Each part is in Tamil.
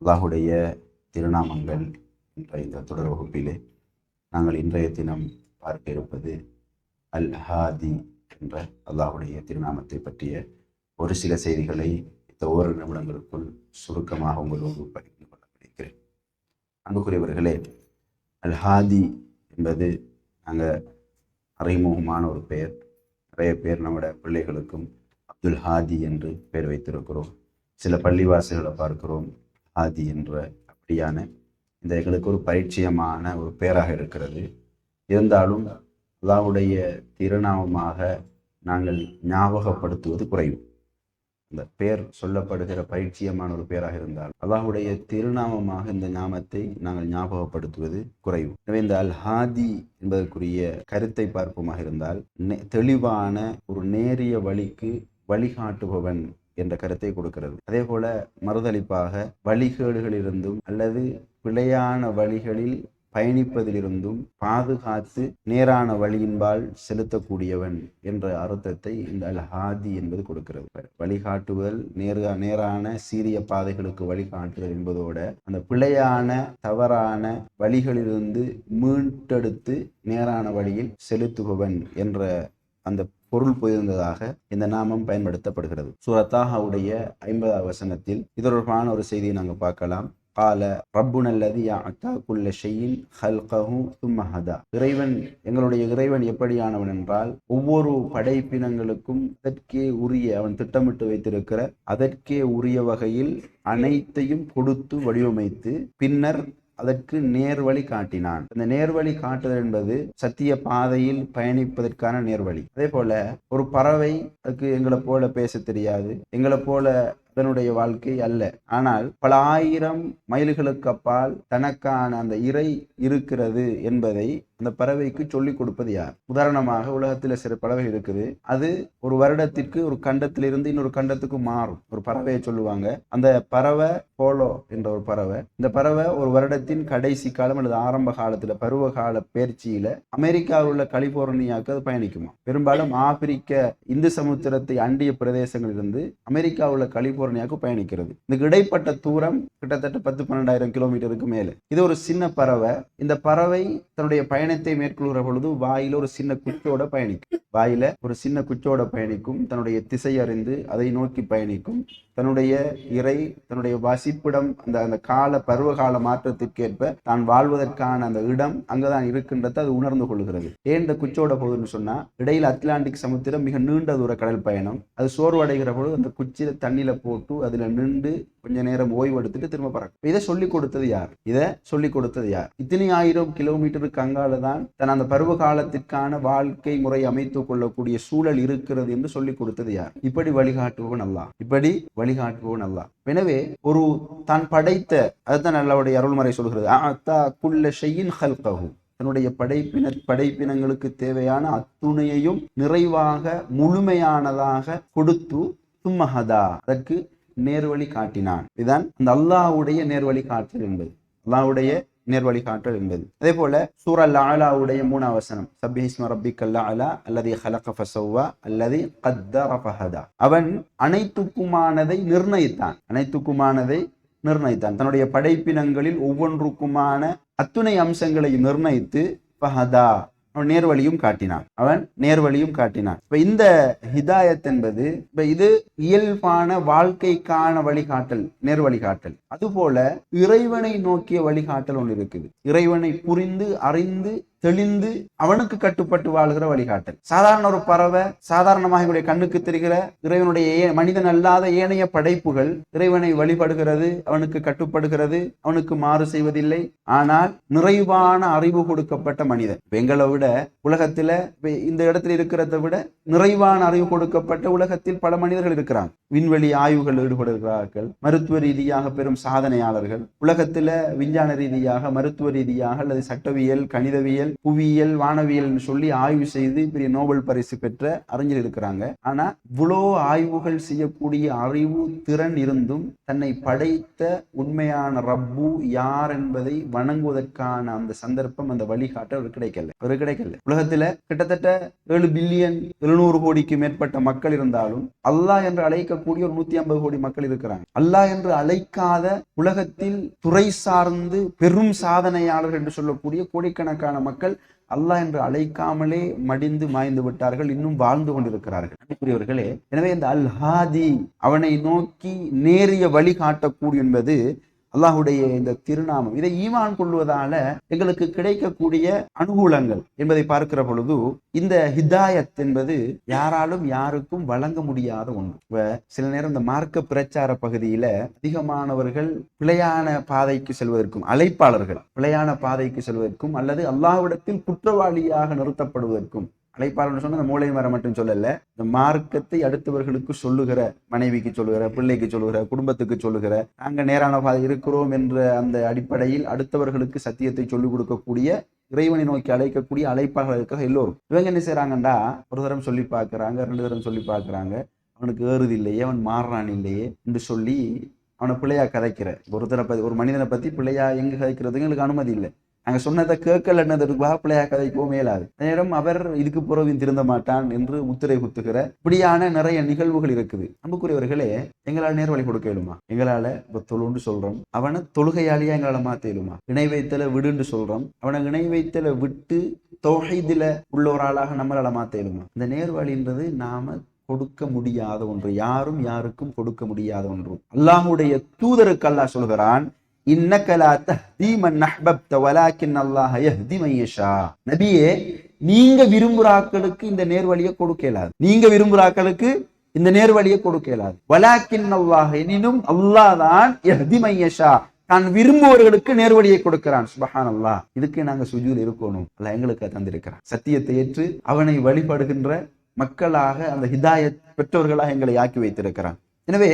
அல்லாஹுடைய திருநாமங்கள் என்ற இந்த தொடர் வகுப்பிலே நாங்கள் இன்றைய தினம் பார்க்க இருப்பது அல் ஹாதி என்ற அல்லாஹுடைய திருநாமத்தை பற்றிய ஒரு சில செய்திகளை இந்த ஓரிரு நிமிடங்களுக்குள் சுருக்கமாக உங்களோடு பகிர்ந்து கொள்ள நினைக்கிறேன். அன்புக்குரியவர்களே, அல் ஹாதி என்பது நாங்கள் அறிமுகமான ஒரு பெயர். நிறைய பேர் நம்முடைய பிள்ளைகளுக்கும் அப்துல் ஹாதி என்று பெயர் வைத்திருக்கிறோம். சில பள்ளிவாசல்களை பார்க்கிறோம் ஹாதி என்ற அப்படியான இந்த எங்களுக்கு ஒரு பரிச்சயமான ஒரு பெயராக இருக்கிறது. இருந்தாலும் அல்லாஹ்வுடைய திருநாமமாக நாங்கள் ஞாபகப்படுத்துவது குறைவு. இந்த பெயர் சொல்லப்படுகிற பரிச்சயமான ஒரு பெயராக இருந்தால் அல்லாஹ்வுடைய திருநாமமாக இந்த நாமத்தை நாங்கள் ஞாபகப்படுத்துவது குறைவு. எனவே இந்த அல் ஹாதி என்பதற்குரிய கருத்தை பார்ப்போமாக இருந்தால் தெளிவான ஒரு நேரிய வழிக்கு வழிகாட்டுபவன் என்ற கருத்தை கொடுக்கிறது. அதே போல மறுதளிப்பாக வழிகேடுகளிலிருந்தும் அல்லது பிழையான வழிகளில் பயணிப்பதிலிருந்தும் பாதுகாத்து நேரான வழியின்பால் செலுத்தக்கூடியவன் என்ற அர்த்தத்தை இந்த அல் ஹாதி என்பது கொடுக்கிறது. வழிகாட்டுதல், நேரான சீரிய பாதைகளுக்கு வழிகாட்டுதல் என்பதோட அந்த பிழையான தவறான வழிகளிலிருந்து மீட்டெடுத்து நேரான வழியில் செலுத்துபவன் என்ற அந்த பொருள் புரிந்ததாக இந்த நாமம் பயன்படுத்தப்படுகிறது. சூரா தாஹாவுடைய 50வது வசனத்தில் இது தொடர்பான ஒரு செய்தியை நாங்கள் பார்க்கலாம். கால ரப்புனல்லதி அத்தா குல்ல ஷைஇன் ஹல்கஹு தும்ம ஹதா. எங்களுடைய இறைவன் எப்படியானவன் என்றால் ஒவ்வொரு படைப்பினங்களுக்கும் அதற்கே உரிய, அவன் திட்டமிட்டு வைத்திருக்கிற அதற்கே உரிய வகையில் அனைத்தையும் கொடுத்து வடிவமைத்து பின்னர் அதற்கு நேர்வழி காட்டினான். இந்த நேர்வழி காட்டுதல் என்பது சத்திய பாதையில் பயணிப்பதற்கான நேர்வழி. அதே போல ஒரு பறவை, அதுக்கு எங்களை போல பேச தெரியாது, எங்களை போல அதனுடைய வாழ்க்கை அல்ல. ஆனால் பல ஆயிரம் மைல்களுக்கு அப்பால் தனக்கான அந்த இறை இருக்கிறது என்பதை அந்த பறவைக்கு சொல்லிக் கொடுப்பது யார்? உதாரணமாக உலகத்தில் சில பறவை இருக்குது, அது ஒரு வருடத்திற்கு ஒரு கண்டத்திலிருந்து இன்னொரு கண்டத்துக்கு மாறும். ஒரு பறவையை சொல்லுவாங்க, அந்த பறவை போலோ என்ற ஒரு பறவை. இந்த பறவை ஒரு வருடத்தின் கடைசி காலம் அல்லது ஆரம்ப காலத்துல பருவ கால பயிற்சியில அமெரிக்காவில் உள்ள கலிபோர்னியாவுக்கு அது பயணிக்குமா. பெரும்பாலும் ஆப்பிரிக்க இந்து சமுத்திரத்தை அண்டிய பிரதேசங்களிலிருந்து அமெரிக்காவில் உள்ள கலிபோர்னியாவுக்கு பயணிக்கிறது. இந்த இடைப்பட்ட தூரம் கிட்டத்தட்ட 10-12,000 கிலோமீட்டருக்கு மேலே. இது ஒரு சின்ன பறவை. இந்த பறவை தன்னுடைய பயணத்தை மேற்கொள்கிற பொழுது வாயில ஒரு சின்ன குச்சோட பயணிக்கும். தன்னுடைய திசை அறிந்து அதை நோக்கி பயணிக்கும். தன்னுடைய இறை, தன்னுடைய வசிப்பிடம், அந்த கால பருவகால மாற்றத்திற்கேற்ப தான் வாழ்வதற்கான அந்த இடம் அங்கதான் இருக்கின்றதை அது உணர்ந்து கொள்கிறது. ஏன் இந்த குச்சோட போகுதுன்னு சொன்னா, இடையில அட்லாண்டிக் சமுத்திரம் மிக நீண்ட தூர கடல் பயணம். அது சோர்வடைகிற பொழுது அந்த குச்சியில தண்ணியில போட்டு அதுல நின்று கொஞ்ச நேரம் ஓய்வெடுத்துட்டு திரும்ப பறக்கும். இதை சொல்லிக் கொடுத்தது யார்? இத்தனை ஆயிரம் கிலோமீட்டருக்கு அங்காலதான் தன் அந்த பருவ காலத்திற்கான வாழ்க்கை முறை அமைத்துக் கொள்ளக்கூடிய சூழல் இருக்கிறது என்று சொல்லிக் கொடுத்தது யார்? இப்படி வழிகாட்டுபவன் அல்லாஹ். எனவே ஒரு தான் படைத்த, அதுதான் அல்லாஹ்வுடைய அருள்மறை சொல்கிறது, அத்தா குல்ல ஷைஇன் ஹல்கஹு. தன்னுடைய படைப்பினங்களுக்கு தேவையான அத்துணையையும் நிறைவாக முழுமையானதாக கொடுத்து தும்ம ஹதா, அதற்கு நேர்வழி காட்டினான். இதுதான் அந்த அல்லாஹ்வுடைய நேர்வழி காட்டல் என்பது. அதே போல சூரா அல்-அலாவுடைய 3வது வசனம், சப்பிஹிஸ்ம ரப்பிக்கல் அலா அல்லதி ஹலக ஃபஸவ்வா அல்லதி கத்தர ஃபஹதா. அவன் அனைத்துக்குமானதை நிர்ணயித்தான். தன்னுடைய படைப்பினங்களில் ஒவ்வொன்றுக்குமான அத்துணை அம்சங்களை நிர்ணயித்து ஃபஹதா, அவன் நேர்வழியும் காட்டினான். இப்ப இந்த ஹிதாயத் என்பது, இப்ப இது இயல்பான வாழ்க்கைக்கான வழிகாட்டல், நேர்வழிகாட்டல். அதுபோல இறைவனை நோக்கிய வழிகாட்டல் ஒன்று இருக்குது. இறைவனை புரிந்து அறிந்து தெளிந்து அவனுக்கு கட்டுப்பட்டு வாழ்கிற வழிகாட்டல். சாதாரண ஒரு பறவை, சாதாரணமாக என்னுடைய கண்ணுக்கு தெரிகிற இறைவனுடைய மனிதன் அல்லாத ஏனைய படைப்புகள் இறைவனை வழிபடுகிறது, அவனுக்கு கட்டுப்படுகிறது, அவனுக்கு மாறு செய்வதில்லை. ஆனால் நிறைவான அறிவு கொடுக்கப்பட்ட மனிதன், எங்களை விட உலகத்துல இந்த இடத்துல இருக்கிறத விட நிறைவான அறிவு கொடுக்கப்பட்ட உலகத்தில் பல மனிதர்கள் இருக்கிறாங்க. விண்வெளி ஆய்வுகள் ஈடுபடுகிறார்கள், மருத்துவ ரீதியாக பெரும் சாதனையாளர்கள், உலகத்துல விஞ்ஞான ரீதியாக, மருத்துவ ரீதியாக அல்லது சட்டவியல், கணிதவியல், புவியியல் வானவியல் சொல்லி ஆய்வு செய்து பெரிய நோபல் பரிசு பெற்ற அறிஞர் இருக்கிறாங்க. ஆனா இவ்வளோ ஆய்வுகள் செய்யக்கூடிய அறிவு திறன் இருந்தும் தன்னை படைத்த உண்மையான ரப்பு யார் என்பதை வணங்குவதற்கான அந்த சந்தர்ப்பம், அந்த வழிகாட்ட அவர் கிடைக்கல. உலகத்துல கிட்டத்தட்ட 7 பில்லியன் 700 கோடிக்கு மேற்பட்ட மக்கள் இருந்தாலும் அல்லாஹ் என்று அழைக்கக்கூடிய ஒரு 150 கோடி மக்கள் இருக்கிறாங்க. அல்லாஹ் என்று அழைக்காத உலகத்தில் துறை சார்ந்து பெரும் சாதனையாளர்கள் என்று சொல்லக்கூடிய கோடிக்கணக்கான மக்கள் அல்லாஹ் என்று அழைக்காமலே மடிந்து மாய்ந்து விட்டார்கள், இன்னும் வாழ்ந்து கொண்டிருக்கிறார்கள். அன்புக்குரியவர்களே, எனவே இந்த அல் ஹாதி, அவனை நோக்கி நேரிய வழிகாட்டக்கூடிய என்பது அல்லாஹுடைய இந்த திருநாமம். இதை ஈமான் கொள்வதால எங்களுக்கு கிடைக்கக்கூடிய அனுகூலங்கள் என்பதை பார்க்கிற பொழுது இந்த ஹிதாயத் என்பது யாராலும் யாருக்கும் வழங்க முடியாத ஒன்று. சில நேரம் இந்த மார்க்க பிரச்சார பகுதியில அதிகமானவர்கள் பிழையான பாதைக்கு செல்வதற்கும், அழைப்பாளர்கள் பிழையான பாதைக்கு செல்வதற்கும் அல்லது அல்லாஹ்விடத்தில் குற்றவாளியாக நிறுத்தப்படுவதற்கும், அழைப்பாளர் சொன்ன மூளை மரம் மட்டும் சொல்லல, இந்த மார்க்கத்தை அடுத்தவர்களுக்கு சொல்லுகிற, மனைவிக்கு சொல்லுகிற, பிள்ளைக்கு சொல்லுகிற, குடும்பத்துக்கு சொல்லுகிற, நாங்க நேரான பாதை இருக்கிறோம் என்ற அந்த அடிப்படையில் அடுத்தவர்களுக்கு சத்தியத்தை சொல்லிக் கொடுக்கக்கூடிய, இறைவனை நோக்கி அழைக்கக்கூடிய அழைப்பாளர்கள் இருக்கிற எல்லோரும் இவங்க என்ன செய்யறாங்கண்டா, ஒரு தரம் சொல்லி பார்க்கறாங்க, 2 தரம் சொல்லி பார்க்கறாங்க, அவனுக்கு ஏறுது இல்லையே, அவன் மாறுறான் இல்லையே என்று சொல்லி அவனை பிள்ளையா கதைக்கிற ஒரு மனிதனை பத்தி பிள்ளையா எங்க கதைக்கிறதுக்கு எங்களுக்கு அனுமதி இல்லை. நாங்க சொன்னதை கேட்கலன்னதுக்காக பிள்ளையா கதைக்கோ மேலாது. நேரம் அவர் இதுக்கு புறவின் திருந்த மாட்டான் என்று முத்திரை குத்துகிற இப்படியான நிறைய நிகழ்வுகள் இருக்குது. அன்புக்குரியவர்களே, எங்களால் நேர்வழி கொடுக்க இயலுமா? எங்களால இப்ப தொழுன்னு சொல்றோம், அவனை தொழுகையாளியா எங்களால மாத்த இயலுமா? இணை வைத்தல விடுன்னு சொல்றோம், அவனை இணை வைத்தல விட்டு தௌஹீதுல உள்ள ஒரு ஆளாக நம்மளால மாத்த இயலுமா? இந்த நேர்வழின்றது நாம கொடுக்க முடியாத ஒன்று, யாரும் யாருக்கும் கொடுக்க முடியாத ஒன்று. அல்லாஹுடைய தூதருக்கு அல்லாஹ் சொல்கிறான், நபியே, நீங்க விரும்புறாக்களுக்கு இந்த நேர்வழியை கொடுக்க இயலாது, நீங்க விரும்புறாக்களுக்கு இந்த நேர்வழியை கொடுக்க இயலாது. வலாக்கின் அல்லாஹ், எனினும் அல்லாஹ் தான் யஹ்தி மன் யஷா, தான் விரும்புவர்களுக்கு நேர்வழியை கொடுக்கிறான். சுப்ஹானல்லாஹ். இதுக்கு நாங்க சுஜூத் இருக்கணும். அல்லாஹ் எங்களுக்கு தந்திருக்கிறான். சத்தியத்தை ஏற்று அவனை வழிபடுகின்ற மக்களாக, அந்த ஹிதாயத் பெற்றவர்களாக எங்களை ஆக்கி வைத்திருக்கிறான். எனவே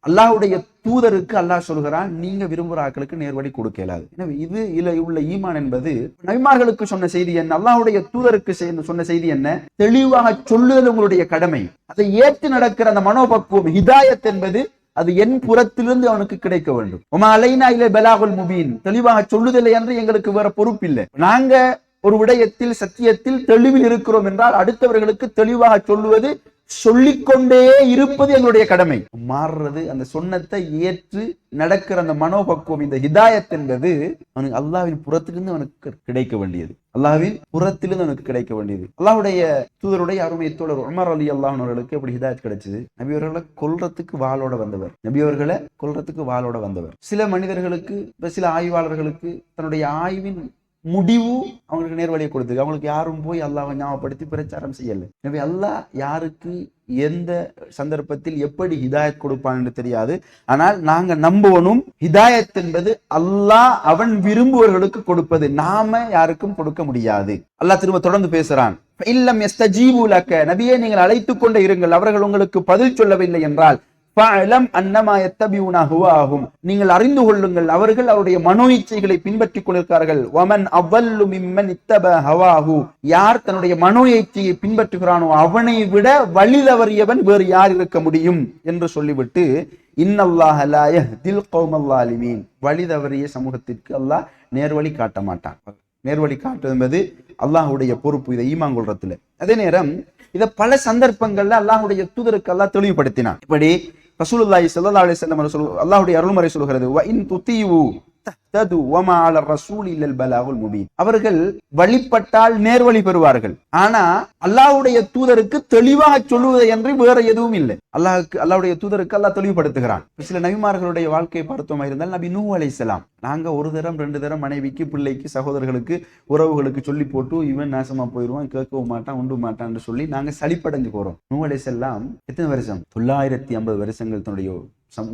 அல்லாஹ்வுடைய தூதருக்கு அல்லாஹ் சொல்கிறான், நீங்க விரும்புகிற ஆட்களுக்கு நேர்வழி கொடுக்க இயலாது. எனவே இது உள்ள ஈமான் என்பது நபிமார்களுக்கு சொன்ன செய்தி என்ன, அல்லாஹ்வுடைய தூதருக்கு சொன்ன செய்தி என்ன, தெளிவாக சொல்லுதல் உங்களுடைய கடமை. அதை ஏற்று நடக்கிற அந்த மனோபக்குவம், ஹிதாயத் என்பது அது என் புறத்திலிருந்து அவனுக்கு கிடைக்க வேண்டும். உமா அலைனா இலை பலாகுல் முபீன், தெளிவாக சொல்லுதலை என்று எங்களுக்கு வேற பொறுப்பு இல்லை. நாங்க ஒரு விடயத்தில் சத்தியத்தில் தெளிவில் இருக்கிறோம் என்றால் அடுத்தவர்களுக்கு தெளிவாக சொல்லுவது, சொல்லிக்கொண்டே இருப்பது எங்களுடைய கடமை. மாறுறது, அந்த சொன்னத்தை ஏற்று நடக்கிற அந்த மனோபக்குவம், இந்த ஹிதாயத் என்பது அவனுக்கு அல்லாஹ்வின் புறத்திலிருந்து அவனுக்கு கிடைக்க வேண்டியது, அல்லாஹ்வின் புறத்திலிருந்து அவனுக்கு கிடைக்க வேண்டியது. அல்லாஹ்வுடைய தூதருடைய அருமை தோழர் உமர் ரலியல்லாஹு அன்ஹு அவர்களுக்கு எப்படி ஹிதாயத் கிடைச்சது? நபி அவர்களை கொல்றதுக்கு வாளோட வந்தவர், நபி அவர்களை கொல்றதுக்கு வாளோட வந்தவர். சில மனிதர்களுக்கு, சில ஆய்வாளர்களுக்கு தன்னுடைய ஆய்வின் முடிவு அவங்களுக்கு நேர்வழியை கொடுத்து, அவங்களுக்கு யாரும் போய் அல்லாஹ்வை ஞாபகப்படுத்தி பிரச்சாரம் செய்யல. எனவே அல்லாஹ் யாருக்கு எந்த சந்தர்ப்பத்தில் எப்படி ஹிதாயத் கொடுப்பான் என்று தெரியாது. ஆனால் நாங்க நம்புவனும், ஹிதாயத் என்பது அல்லாஹ் அவன் விரும்புவர்களுக்கு கொடுப்பது, நாம யாருக்கும் கொடுக்க முடியாது. அல்லாஹ் திரும்ப தொடர்ந்து பேசுறான், இல்லம் யஸ்தஜீபு லக, நபியே நீங்கள் அழைத்துக் கொண்டே இருங்கள், அவர்கள் உங்களுக்கு பதில் சொல்லவில்லை என்றால் நீங்கள் அறிந்து கொள்ளுங்கள், அவர்கள் அவருடைய மனோ இச்சைகளை பின்பற்றிக் கொண்டிருக்கிறார்கள். யார் தன்னுடைய மனோ இச்சையை பின்பற்றுகிறானோ அவனை விட வழி தவறியவன் வேறு யார் இருக்க முடியும் என்று சொல்லிவிட்டு, இன்னல்லாஹ லா யஹ்தில் கௌமல் ஸாலிமீன், வழி தவறிய சமூகத்திற்கு அல்லாஹ் நேர்வழி காட்ட மாட்டான். நேர்வழி காட்டுவது என்பது அல்லாஹ்வுடைய பொறுப்பு, இதை ஈமான் கொள்றதுல. அதே நேரம் இதை பல சந்தர்ப்பங்கள்ல அல்லாஹ்வுடைய தூதருக்கு அல்லாஹ் தெளிவுபடுத்தினான். இப்படி ரசூலுல்லாஹி ஸல்லல்லாஹு அலைஹி வஸல்லம் அல்லாஹ்வுடைய அருள்மறை சொல்கிறது, வ இன் துதீவு தஹ்தது வமா அல ரசூல் இல்லல் பலாகுல் முபீன், அவர்கள் வழிபட்டால் நேர்வழி பெறுவார்கள். ஆனா அல்லாஹ்வுடைய தூதருக்கு தெளிவாக சொல்லுவதை என்று வேற எதுவும் இல்லை. அல்லாஹ்வுடைய தூதருக்கு அல்லாஹ் தெளிவுபடுத்துகிறான். சில நபிமார்களுடைய வாழ்க்கையை பார்த்தோமா இருந்தால், நபி நூஹ் அலைஹிஸ்ஸலாம், நாங்க ஒரு தரம் 2 தரம் மனைவிக்கு, பிள்ளைக்கு, சகோதரர்களுக்கு, உறவுகளுக்கு சொல்லி போட்டு இவன் நாசமா போயிடுவான், கேட்கவும் மாட்டான், உண்டு மாட்டான்னு சொல்லி நாங்க சலிப்படைஞ்சு போறோம். நூஹ் அலைஹிஸ்ஸலாம் எத்தனை வருஷம்? 950 வருஷங்கள் தன்னுடைய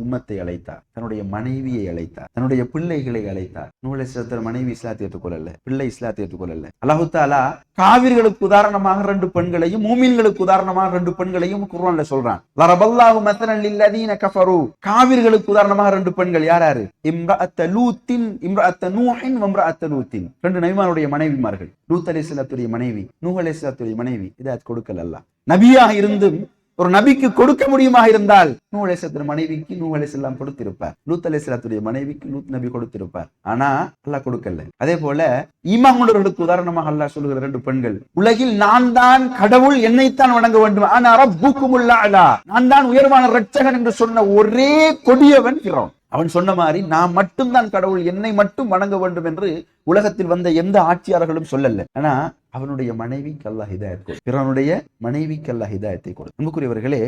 உம்மத்தை அழைத்தார், தன்னுடைய மனைவியை அழைத்தார், தன்னுடைய பிள்ளைகளை அழைத்தார். நூஹ் அலைஹிஸ்ஸலாம் மனைவி இஸ்லாத்தை ஏற்றுக்கொள்ளல, பிள்ளை இஸ்லாத்தை ஏற்றுக்கொள்ளல. அல்லாஹ் தஆலா காவிர்களுக்கு உதாரணமாக 2 பெண்களையும் மூமின்களுக்கு உதாரணமாக 2 பெண்களையும் குர்ஆன்ல சொல்றான். லரபல்லாஹு மஸலன் லில்லதீன கஃபரு, காவிர்களுக்கு உதாரணமாக 2 பெண்கள் யார் யாரு? இம்ரஅத்த லூத்தின், இம்ரஅத்த நூஹின் வ இம்ரஅத்த லூத்தின். 2 நபிமாருடைய மனைவிமார்கள். லூத் அலைஹிஸ்ஸலாத்துடைய மனைவி, நூஹ் அலைஹிஸ்ஸலாத்துடைய மனைவி. இதாத் கொடுக்கல அல்லாஹ். நபியாக இருந்தும் ஒரு நபிக்கு கொடுக்க முடியுமா இருந்தால் நூஹ் அலைஹிஸ்ஸலாத்துடைய மனைவிக்கு நூஹ் அலைஹிஸ்ஸலாம் கொடுத்திருப்பார், லூத் அலைஹிஸ்ஸலாத்துடைய மனைவிக்கு லூத் நபி கொடுத்திருப்பார். ஆனா அல்லாஹ் கொடுக்கல. அதே போல ஈமான் கொண்டவர்களுக்கு உதாரணமாக அல்லாஹ் சொல்லுகிற 2 பெண்கள், உலகில் நான் தான் கடவுள், என்னைத்தான் வணங்க வேண்டும், ஆனா ரப்புக்குமுல் அலா, நான் தான் உயர்வான இரட்சகன் என்று சொன்ன ஒரே கொடியவன் ஃபிரௌன். அவன் சொன்ன மாதிரி நான் மட்டும்தான் கடவுள், என்னை மட்டும் வணங்க வேண்டும் என்று உலகத்தில் வந்த எந்த ஆட்சியாளர்களும் சொல்லல. ஆனா அவனுடைய மனைவிக்கு அல்லாஹ் ஹிதாயத் கொடு, பிறனுடைய மனைவிக்கு அல்லாஹ் ஹிதாயத்தை கொடு. அன்புக்குரியவர்களே,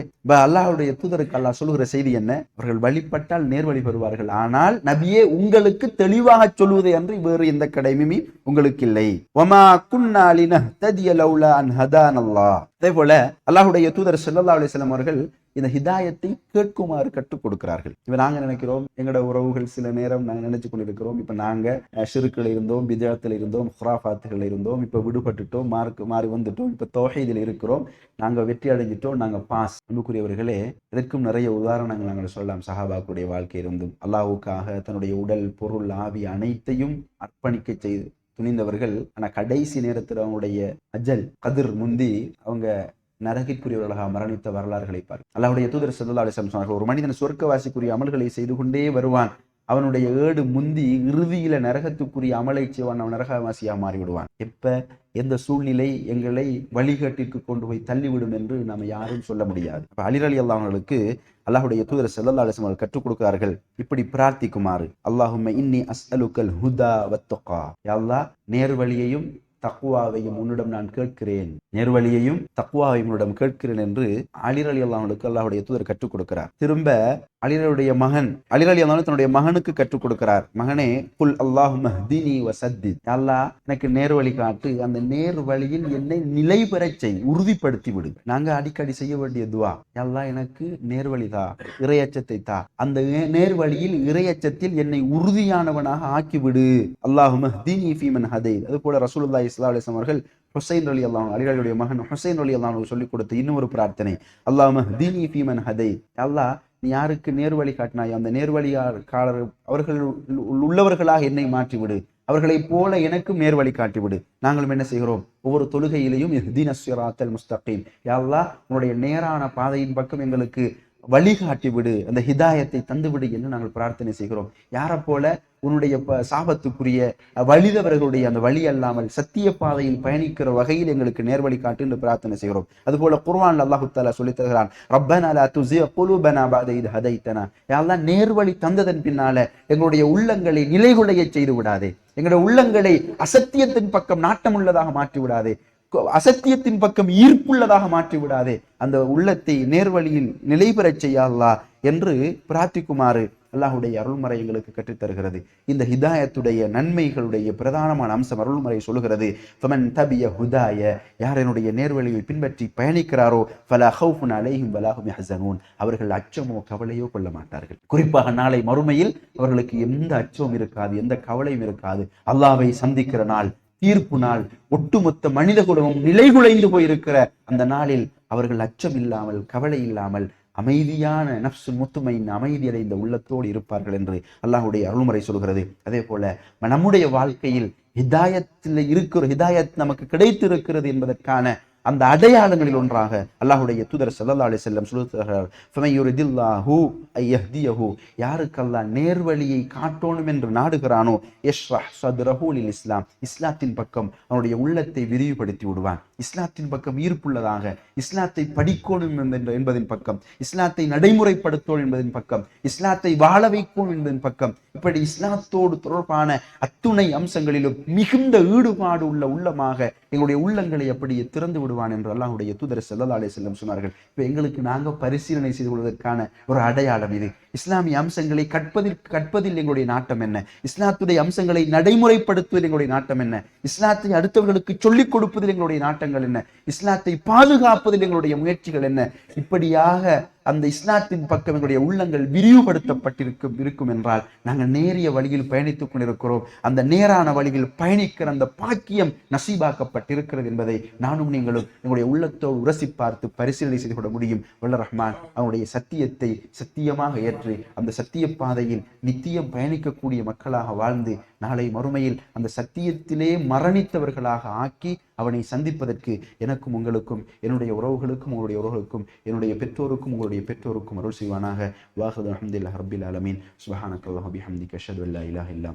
அல்லாஹ்வுடைய தூதருக்கு அல்லாஹ் சொல்லுகிற செய்தி என்ன? அவர்கள் வழிபட்டால் நேர்வழி பெறுவார்கள், ஆனால் நபியே உங்களுக்கு தெளிவாக சொல்லுவதை அன்றி வேறு எந்த கடமையுமே உங்களுக்கு இல்லை. வமா குன்னா லினஹ்ததிய லௌலா அன் ஹதானல்லாஹ். அதே போல அல்லாஹ்வுடைய தூதர் ஸல்லல்லாஹு அலைஹி வஸல்லம் அவர்கள் இந்த ஹிதாயத்தை கேட்குமாறு கற்றுக் கொடுக்கிறார்கள். இப்ப நாங்க நினைக்கிறோம், எங்களோட உறவுகள் சில நேரம் நாங்க நினைச்சு கொண்டிருக்கிறோம், இப்ப நாங்க ஷிர்க்ல இருந்தோம், பித்அத்துல இருந்தோம், குராஃபாத்துகள் இருந்தோம், இப்ப விடுபட்டுட்டோம், மாறி வந்துட்டோம், இப்ப தௌஹீதில் இருக்கிறோம், நாங்க வெற்றி அடைஞ்சிட்டோம், நாங்க பாஸ். அன்புக்குரியவர்களே, இதற்கும் நிறைய உதாரணங்கள் நாங்கள் சொல்லலாம். சஹாபாக்களுடைய வாழ்க்கை இருந்தும் அல்லாஹ்வுக்காக தன்னுடைய உடல், பொருள், ஆவி அனைத்தையும் அர்ப்பணிக்க செய்து துணிந்தவர்கள். ஆனா கடைசி நேரத்தில் அவங்களுடைய அஜல் கதிர் முந்தி அவங்க நரகிற்குரியவர்களாக மரணித்த வரலாறுகளை பார். அல்லாஹ்வுடைய தூதர் ஸல்லல்லாஹு அலைஹி வஸல்லம் சொன்னார்கள், ஒரு மனிதன் சொர்க்கவாசிக்குரிய அமல்களை செய்து கொண்டே வருவான், அவனுடைய ஏடு முந்தி இறுதியில நரகத்துக்குரிய அமலை செய்வான், அவன் நரகவாசியாக மாறிவிடுவான். எப்ப எந்த சூழ்நிலை எங்களை வழிகாட்டிற்கு கொண்டு போய் தள்ளிவிடும் என்று நாம் யாரும் சொல்ல முடியாது. அப்ப அலி ரலியல்லாஹு அன்ஹுவுக்கு அல்லாஹ்வுடைய தூதர் ஸல்லல்லாஹு அலைஹி வஸல்லம் கற்றுக் கொடுக்கிறார்கள் இப்படி பிரார்த்திக்குமாறு. அல்லாஹும்ம இன்னி அஸ்அலுக்கல் ஹுதா வத்தகா, யா அல்லாஹ் நேர்வழியையும் தக்வாவையும் உன்னிடம் நான் கேட்கிறேன், நேர்வழியையும் தக்வாவையும் உன்னிடம் கேட்கிறேன் என்று அலி ரலியல்லாஹு அன்ஹுவுக்கு அல்லாஹ்வுடைய தூதர் கற்றுக் கொடுக்கிறார். திரும்ப அலி ரலியல்லாஹு அன்ஹு தன்னுடைய மகனுக்கு கற்றுக் கொடுக்கிறார். மகனே, குல் அல்லாஹும்ம ஹ்தினி வஸத்தித், யா அல்லாஹ் எனக்கு நேர்வழி காட்டு, அந்த நேர் வழியில் என்னை நிலை பெறச் செய், உறுதிப்படுத்தி விடு. நாங்க அடிக்கடி செய்ய வேண்டிய துவா, யா அல்லாஹ் எனக்கு நேர்வழி தா, இறையச்சத்தை தா, அந்த நேர்வழியில் இறையச்சத்தில் என்னை உறுதியானவனாக ஆக்கிவிடு. அல்லாஹும்ம ஹ்தினி ஃபீமன் ஹதைத். அது போல ரசூலுல்லாஹி ஸல்லல்லாஹு அலைஹி வஸல்லம் அவர்கள் ஹுசைன் ரலியல்லாஹு அன்ஹு, அலி ரலியுடைய மகன் ஹுசைன் ரலியல்லாஹு அன்ஹு சொல்லிக் கொடுத்த இன்னொரு பிரார்த்தனை, அல்லாஹும்ம ஹ்தினி ஃபீமன் ஹதைத், யா அல்லாஹ் நீ யாருக்கு நேர்வழி காட்டினாயோ அந்த நேர்வழியாளர் அவர்கள் உள்ளவர்களாக என்னை மாற்றிவிடு, அவர்களை போல எனக்கும் நேர்வழி காட்டிவிடு. நாங்களும் என்ன செய்கிறோம்? ஒவ்வொரு தொழுகையிலையும் இஹ்தினஸ் ஸிராத்தல் முஸ்தகீம், யா அல்லாஹ் உன்னுடைய நேரான பாதையின் பக்கம் எங்களுக்கு வழிகாட்டி விடு, அந்த ஹிதாயத்தை தந்துவிடு என்று நாங்கள் பிரார்த்தனை செய்கிறோம். யாரை போல? உன்னுடைய சாபத்துக்குரிய வழிதவர்களுடைய அந்த வழி அல்லாமல் சத்திய பாதையில் பயணிக்கிற வகையில் எங்களுக்கு நேர்வழி காட்டு என்று பிரார்த்தனை செய்கிறோம். அதுபோல குர்ஆன்ல அல்லாஹ் தஆலா சொல்லித் தருகிறான், ரப்பனா லா துஸிக் குலூபனா பஅத இத் ஹதைதனா, யா அல்லாஹ் நேர்வழி தந்ததன் பின்னால எங்களுடைய உள்ளங்களை நிலைகுலைய செய்து விடாதே, எங்களுடைய உள்ளங்களை அசத்தியத்தின் பக்கம் நாட்டமுள்ளதாக மாற்றி விடாதே, அசத்தியத்தின் பக்கம் ஈர்ப்புள்ளதாக மாற்றி விடாதே, அந்த உள்ளத்தை நேர்வழியில் நிலை பெறச் செய்ய அல்லாஹ் என்று பிரார்த்திக்குமாறு அல்லாஹ்வுடைய அருள்மறை எங்களுக்கு கற்றுத் தருகிறது. இந்த ஹிதாயத்துடைய நன்மைகளுடைய பிரதானமான அம்சம் அருள்மறை சொல்லுகிறது, ஃபமன் தபிய ஹுதாய, யார் என்னுடைய நேர்வழியை பின்பற்றி பயணிக்கிறாரோ ஃபலா ஹவுஃபுன் அலைஹிம் வலா ஹும் யஹ்ஸனூன், அவர்கள் அச்சமோ கவலையோ கொள்ள மாட்டார்கள். குறிப்பாக நாளை மறுமையில் அவர்களுக்கு எந்த அச்சமும் இருக்காது, எந்த கவலையும் இருக்காது. அல்லாஹ்வை சந்திக்கிற நாள், தீர்ப்பு நாள், ஒட்டுமொத்த மனித குலமும் நிலைகுலைந்து போயிருக்கிற அந்த நாளில் அவர்கள் அச்சம் இல்லாமல், கவலை இல்லாமல், அமைதியான நஃப்ஸு முத்துமையின் அமைதி அடைந்த உள்ளத்தோடு இருப்பார்கள் என்று அல்லாஹ்வுடைய அருள்முறை சொல்கிறது. அதே போல நம்முடைய வாழ்க்கையில் ஹிதாயத் நமக்கு கிடைத்திருக்கிறது என்பதற்கான அந்த அடையாளங்களில் ஒன்றாக அல்லாஹ்வுடைய தூதர் ஸல்லல்லாஹு அலைஹி வஸல்லம் சொல்லுகிறார், ஃபமையுரிதில்லாஹு ஐயஹ்தியஹு, யாருக்கு அல்லாஹ் நேர்வழியை காட்டணும் என்று நாடுகிறானோ யஷ்ரஹ் ஸத்ரஹு லில் இஸ்லாம், இஸ்லாத்தின் பக்கம் அவனுடைய உள்ளத்தை விரிவுபடுத்தி விடுவான். இஸ்லாத்தின் பக்கம் ஈர்ப்புள்ளதாக, இஸ்லாத்தை படிக்கணும் என்பதின் பக்கம், இஸ்லாத்தை நடைமுறைப்படுத்தணும் என்பதின் பக்கம், இஸ்லாத்தை வாழ வைக்கணும் என்பதின் பக்கம், இப்படி இஸ்லாத்தோடு தொடர்பான அத்துணை அம்சங்களிலும் மிகுந்த ஈடுபாடு உள்ள உள்ளமாக எங்களுடைய உள்ளங்களை அப்படியே திறந்து விடுவான் என்று அல்லாஹ்வுடைய தூதர் ஸல்லல்லாஹு அலைஹி வஸல்லம் சொன்னார்கள். இப்போ எங்களுக்கு நாங்கள் பரிசீலனை செய்து கொள்வதற்கான ஒரு அடையாளம் இது. இஸ்லாமிய அம்சங்களை கற்பதில் எங்களுடைய நாட்டம் என்ன? இஸ்லாத்துடைய அம்சங்களை நடைமுறைப்படுத்துவதில் எங்களுடைய நாட்டம் என்ன? இஸ்லாத்தை அடுத்தவர்களுக்கு சொல்லிக் கொடுப்பதில் எங்களுடைய நாட்டங்கள் என்ன? இஸ்லாத்தை பாதுகாப்பதில் எங்களுடைய முயற்சிகள் என்ன? இப்படியாக அந்த இஸ்லாத்தின் பக்கம் எங்களுடைய உள்ளங்கள் விரிவுபடுத்தப்பட்டிருக்கும் என்றால் நாங்கள் நேரிய வழியில் பயணித்துக் கொண்டிருக்கிறோம். அந்த நேரான வழியில் பயணிக்கிற அந்த பாக்கியம் நசீபாக்கப்பட்டிருக்கிறது என்பதை நானும் நீங்களும் எங்களுடைய உள்ளத்தோடு உரசி பார்த்து பரிசீலனை செய்து கொள்ள முடியும். வல்ல ரஹ்மான் அவனுடைய சத்தியத்தை சத்தியமாக ஏற்று அந்த சத்திய பாதையில் நித்தியம் பயணிக்கக்கூடிய மக்களாக வாழ்ந்து நாளை மறுமையில் அந்த சத்தியத்திலே மரணித்தவர்களாக ஆக்கி அவனை சந்திப்பதற்கு எனக்கும் உங்களுக்கும் என்னுடைய உறவுகளுக்கும் உங்களுடைய உறவுகளுக்கும் என்னுடைய பெற்றோருக்கும் உங்களுடைய பெற்றோருக்கும் அருள் செய்வானாக. வாஹிரு அல்ஹம்துலில்லாஹி ரப்பில் ஆலமீன். சுப்ஹானக்கல்லாஹு வபிஹம்திக அஷ்ஹது அல்லா இலாஹா இல்லா